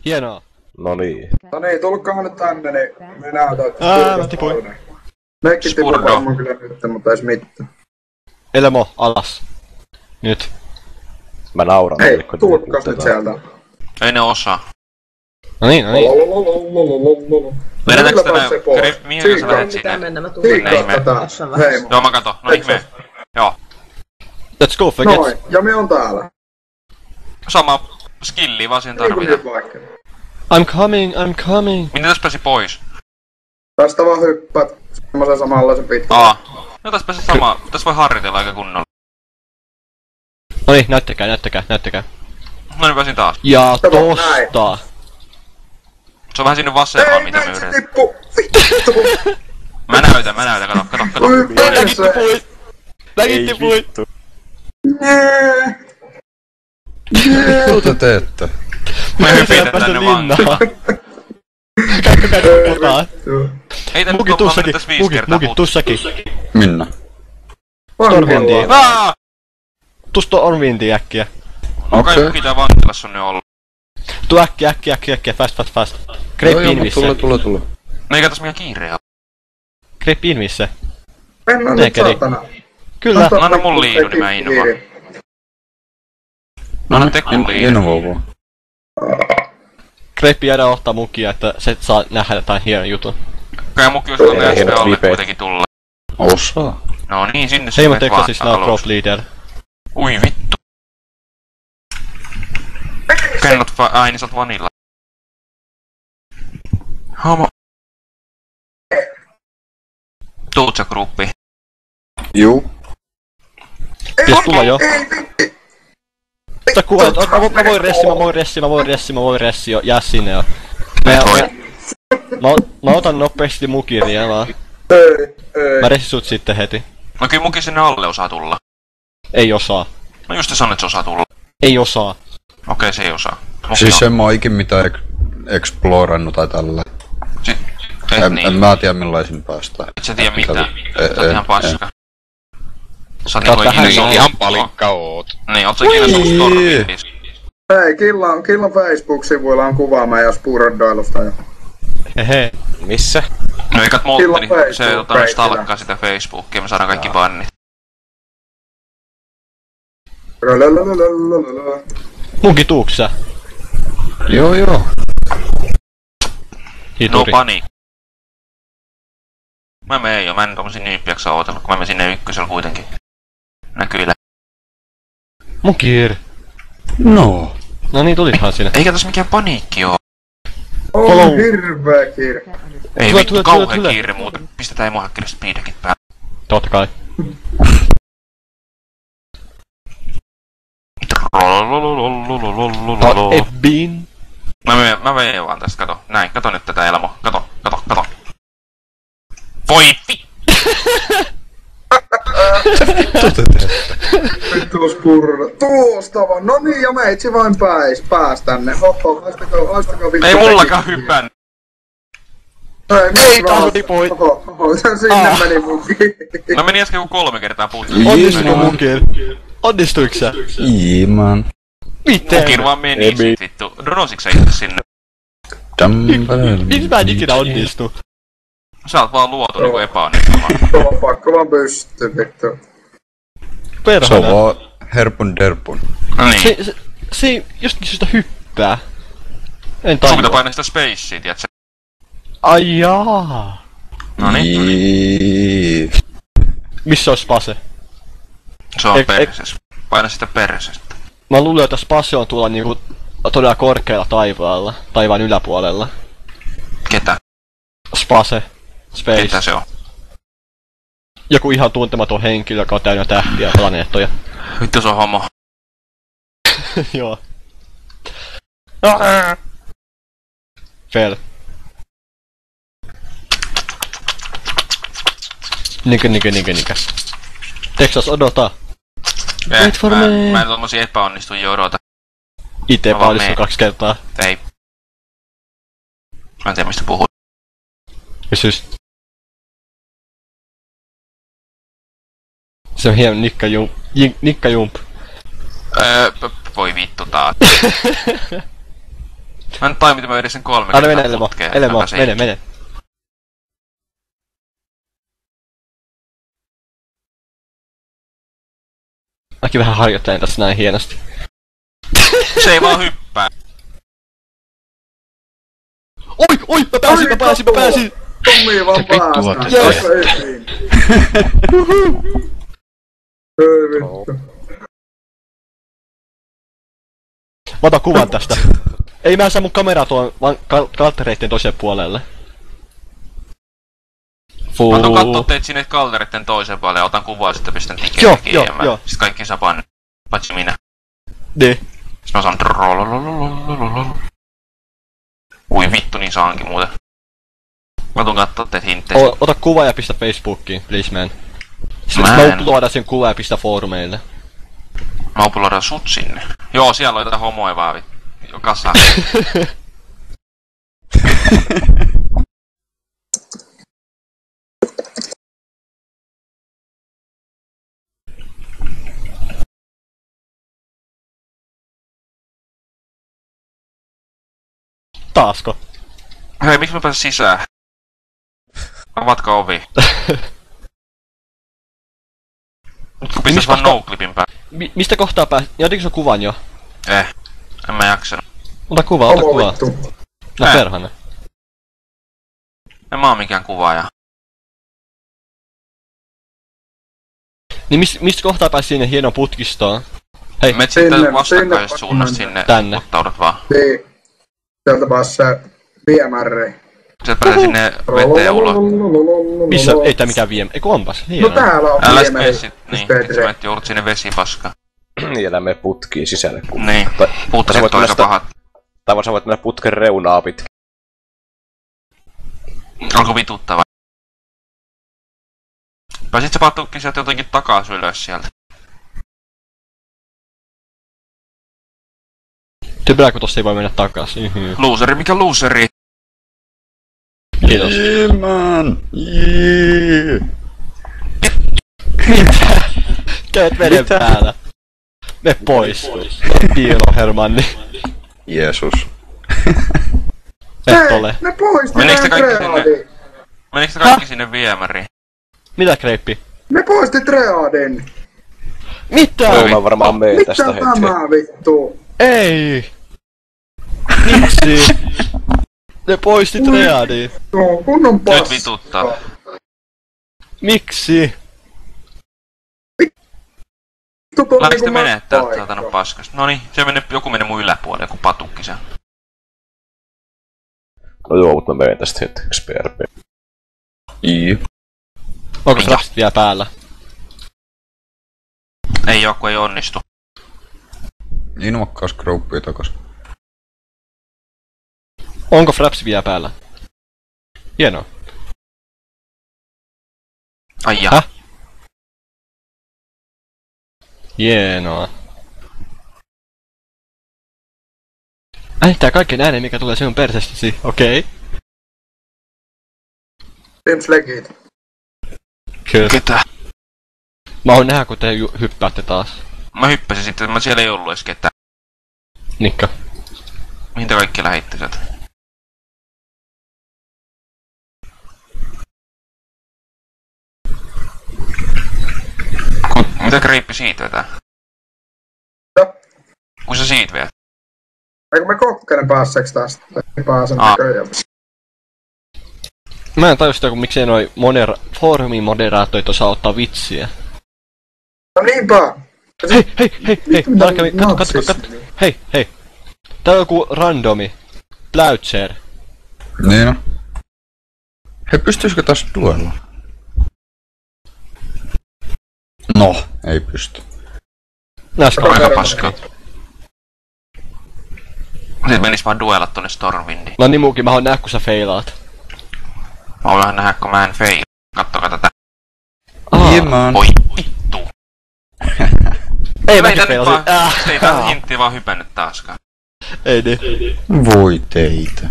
Hienoa. No niin. No niin, tulkaa nyt tänne, niin me näytän, että mä tipuin. Mekin tipun varmaan kyllä nyt, mutta ees mitään. Elmo, alas. Nyt. Mä nauran. Hei, tulkkaas nyt sieltä. Ei ne osaa. No niin. Vedetäänkö tänne mihin sä lähet sinne? Hiikkaa tätä. Hei. Joo mä katon, no ihme. Joo. Let's go, forget. Noin, ja me on täällä. Sama skilli vaan siihen tarvitaan. I'm coming. Miten täs pääsi pois? Tästä vaan hyppäät semmosen samanlaisen pitkän. No täs pääsi sama, täs voi harjoitella aika kunnolla. No niin, näyttäkää. No niin pääsin taas. Ja tosta. Se on vähän sinne vasempaan mitä me yritetään. Tippu! Vittu! Mä näytän, kato. Mäkin tipuin. Mitä te teette? Mä hypitän tänne vaan. Käykö puhutaan? Ei tää Muki, nyt tuu säkin. tässä 5 kertaa puhuttu. Tussakin. Minna. Orvindiin. Aaa! Tuus tuo Orvindiin äkkiä. Kai Muki tää vankilassa on nyt ollut. Tuu äkkiä, fast. Grape Invissä. Tule. No eikä tässä mikään kiire oo. Grape Invissä. Mennään nyt saatana. Kyllä. Anna mun liinu, niin mä innovaan. Anna Tekun liinu. Innovaa. Grape jäädä ottaa mukia, että se saa nähdä jotain hienon jutun. Kai Muki olisi tuonne SPAlle kuitenkin tulla. Osaa. No niin, sinne Heimo menet Texasissa vaan now crop leader. Ui vittu. Kennot ai niin sä oot vanilla. Homo. Tuut sä gruppiin. Juu. Pitäis tulla jo. Sä kuulet, mä voin ressi jo, jää sinne jo. Mä otan nopeesti mukiria vaan. Mä ressin sut sitten heti. No kyllä Muki sinne alle osaa tulla. Ei osaa. No just sanoit, että se osaa tulla. Ei osaa. Okei, se ei osaa. Siis en mä oo ikin mitään explorannut tai tällä. En mä tiedä millaisin päästään. Et sä tiedä mitään. Sä oot ihan paska. Sä oot Vähän ikinä niin. ihan palikka oot. Niin, oot sä ikinä ollut Stormwindissa? Hei, Killan Facebook-sivuilla on kuva meidän Spurodoilusta jo. Hehe. Missä? No eikä Moltteni, Killan se Facebook-peitillä. stalkkaa sitä Facebookia, me saadaan kaikki bannit. Munkin tuuks sä? Joo. No Hituri. panic. Mä meen jo, mä en tommosia nyyppiäksä ootellut, kun mä menen sinne ykkösellä kuitenkin. Näkyillä. Mukir. No. No niin, tulithan sinne. Eikä tässä mikään paniikki oo. On hirveä kiire. Ei Tule, vittu, tule, kauhea tule. kiire muuten. Pistetään emohäkkille speedekit päälle. Totta kai. Ebbin. Mä menen vaan tästä, kato. Näin, kato nyt tätä Elmo. Kato. Voi vi... Vittu Spurro. Tuosta vaan. No niin, ja meitsi vain pääs tänne. Hoho, haistakaa vittu. Ei mullakaan hyppään. Ei taas tipuit. Oho, sinne meni Muki. No meni äsken kun 3 kertaa puuttu. Onnistuiko Mukir? Onnistuiko sä? Iiman. Miten? Mukir vaan meni sit vittu. Donositko sä itse sinne? Miksi mä en ikinä onnistu? Sä oot vaan luotu niinku epäonnistumaan. Tuo on pakko vaan pystyy vittu. Se on Perhana. vaan herpun derpun. No niin. Se ei jostakin syystä hyppää. En Sun pitää tajua. painaa sitä spacea, tiiätsä? Ai jaa. Noniin. Missä on Spase? Se on perses. Paina sitä persestä. Mä luulen, että Spase on tuolla niinku todella korkealla taivaalla. Taivaan yläpuolella. Ketä? Spase. Space. Ketä se on? Joku ihan tuntematon henkilö, joka on täynnä tähtiä ja planeettoja. Vittu se on homo. Joo. Fail. Nikä. Texas odota. Wait for me. Mä en tommosia epäonnistujia odota. Ite Mä vaan paljastun meen. 2 kertaa. Ei. Mä en tiedä mistä puhut. Siis... Se on hieno nikkajump. Voi vittu taas. Mä en taimita, mä vedin sen 3 Anna mene, Elemo, mene. Mäkin vähän harjoittelen tässä näin hienosti. Se ei vaan hyppää. Oi! Mä pääsin! Tommi vaan päästään. Yes. Ei vittu. Mä otan kuvan tästä. Ei mä saa mun kameraa tuon vaan kaltereitten toiselle puolelle. Mä otan kattoo teitä sinne kaltereitten toiseen puolelle ja otan kuvaa sitten pistän Joo. Sit kaikki saa painaa. Paitsi minä. Niin. Sit mä saan Ui vittu, niin saankin muuten. Mä tuun kattoo teet hinteistä. Ota kuva ja pistä Facebookiin, please man. Sitten mä uploadan sen kuva ja pistä foorumeille. Mä uploadan sut sinne. Joo, siellä on jotain homoja vaan vittu. Kassaa. Taasko? Hei, miksi mä pääsen sisään? Avatko ovi? Pistäis vaan no-clipin päälle. Mistä kohtaa pääs? Jotenkin sun kuvan jo? En mä jaksanut. Ota kuvaa. No perhana. En mä oo mikään kuvaaja. Niin mistä kohtaa pääs sinne hienoon putkistoon? Hei. Meet sitten vastakkaisesta suunnasta sinne. Tänne. Ottaudut vaan. Niin. Sieltä päässä viemäri. Sieltä pääsee sinne veteen ulos. Missä? Ei tää mikään Eiku onpas. No täällä on älä viemäri. sit niin, et sä menet joudut sinne vesipaskaan. Niin, älä mene putkiin sisälle. Niin, putket toisa pahat. Tai vaan sä voit mennä putken reunaa pitkin. Alko vituttaa vai? Pääsit sä patukkin sieltä jotenkin takas ylös sieltä? Typerää kun tossa ei voi mennä takas. Looseri, mikä looseri? Kiitos. Ilman! Mitä? Käyt veden päällä. Me pois. Piilo Hermanni. Jeesus. Pettolle. Ne poisti Menikö te Treadin. kaikki sinne viemäriin? Mitä Kreippi? Ne poisti Treadin. Mitä? Joo, mä varmaan meen Mitä tästä hetken. tämä vittu? Ei! Miksi? Ne poisti Treadin. No, kunnon paskaa. Nyt vituttaa. Miksi? Lähdis te menee täältä saatana paskasta? Noniin, joku menee mun yläpuolelle, joku patukki se. No joo, mut mä meen tästä hetkeksi PRP. Onko frapsit vielä päällä? Ei oo, kun ei onnistu. Inmakkaas grouppia takas. Onko fraps vielä päällä? Hienoa. Ai jaa. Hienoa. Äänittää kaiken äänen, mikä tulee sinun persestäsi, okei? Teams legit. Kyllä. Ketä? Mä oon nähdä, kun te hyppäätte taas. Mä hyppäsin sitten, mä siellä ei ollu edes ketään. Nikka. Mihin te kaikki lähitte sieltä? Mitä Kreippi siitä vetää? No. Kun sä siitä viet? Eikö me kokkelen päässeeks tästä? Ei pääse näköjään. Mä en tajua sitä, kun miksei noi foorumin moderaattorit osaa ottaa vitsiä. No niinpä! Hei! Täällä kävi, katso. Hei! Täällä on joku randomi. Pläutser. Niin no. Hei, pystyisikö taas duella? No, ei pysty. Näskö Aika paskaa. Sitten menis vaan duelat tonne Stormwindiin. No niin muukin, mä haluan nähdä kun sä feilaat. Mä haluan nähdä kun mä en fail. Kattokaa tätä. Ilman. Oi vittu. Ei mäkin feilasin. Ei tää hintti vaan hypännyt taaskaan. Ei niin. Voi teitä.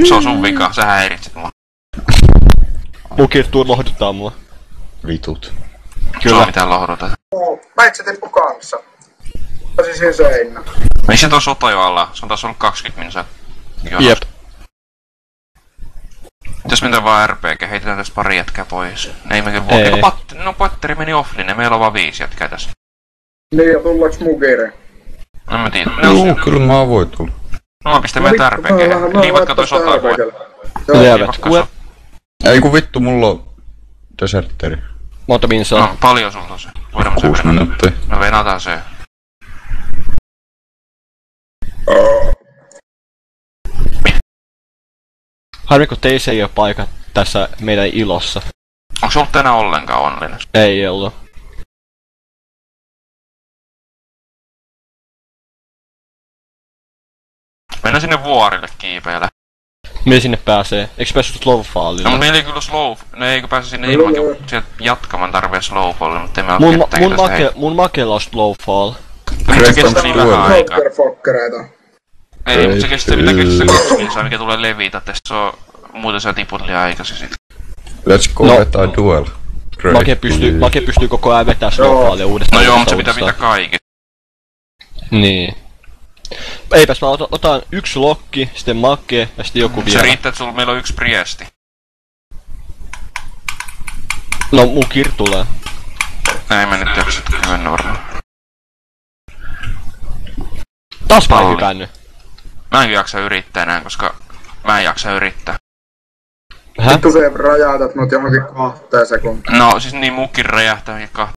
Se on sun vika, sä häiritsit mua. Mukir tuu lohduttaa mua. Vitut. Kyllä. Sua mitään lohduta. Mä itse tippu kanssa. Mä siis seinä. Missä tuo sota jo alla? Se on taas ollut 20 minsa. Jep. Jos mennään vaan RPG, heitetään tästä pari jätkää pois. Ne ei mekin voi. No patteri meni offline, meillä on vaan 5 jätkää tässä. Niin, ja tullaanko mugire? No mä tiedän. Joo, kyllä mä voin tulla. No mä pistän meitä RPG. Liivat kato sotaa voi. Lievet. Ei kun vittu, mulla on deserteri. Monta minsaa? No, paljon sulta on se. Voidaan 6 minuuttia. No venataan se. Harmi, kun teissä ei oo paikat tässä meidän ilossa. Onko se ollut tänään ollenkaan onnellinen? Ei ollut. Mennään sinne vuorille kiipeillä. Millä sinne pääsee? Eikö päässyt slowfallille? No, mutta meillä ei kyllä no eikö pääse sinne ilmankin sieltä jatkamaan tarvee slowfallille, mutta ei me ole ketään tässä mun makella on slowfall. Se kestää niin vähän aikaa. Motherfuckereita. Ei, mutta se kestää 2 minsaa, mikä tulee levitä, että se on muuten sä tiput liian aikaisin sit. Let's go vetää duel. Make pystyy koko ajan vetää snowballia uudestaan. No joo, mutta se pitää kaikki. Niin. Eipäs mä otan 1 lokki, sitten Make ja sitten joku vielä. Se riittää, että meillä on 1 priesti. No mun kir tulee. Ei mä nyt jaksa, ei mennä varmaan. Taas mä en hypännyt. Mä en jaksa yrittää enää, koska mä en jaksa yrittää. Vittu se rajaatat mut johonkin 2 sekuntiin. No siis niin mukin räjähtää 2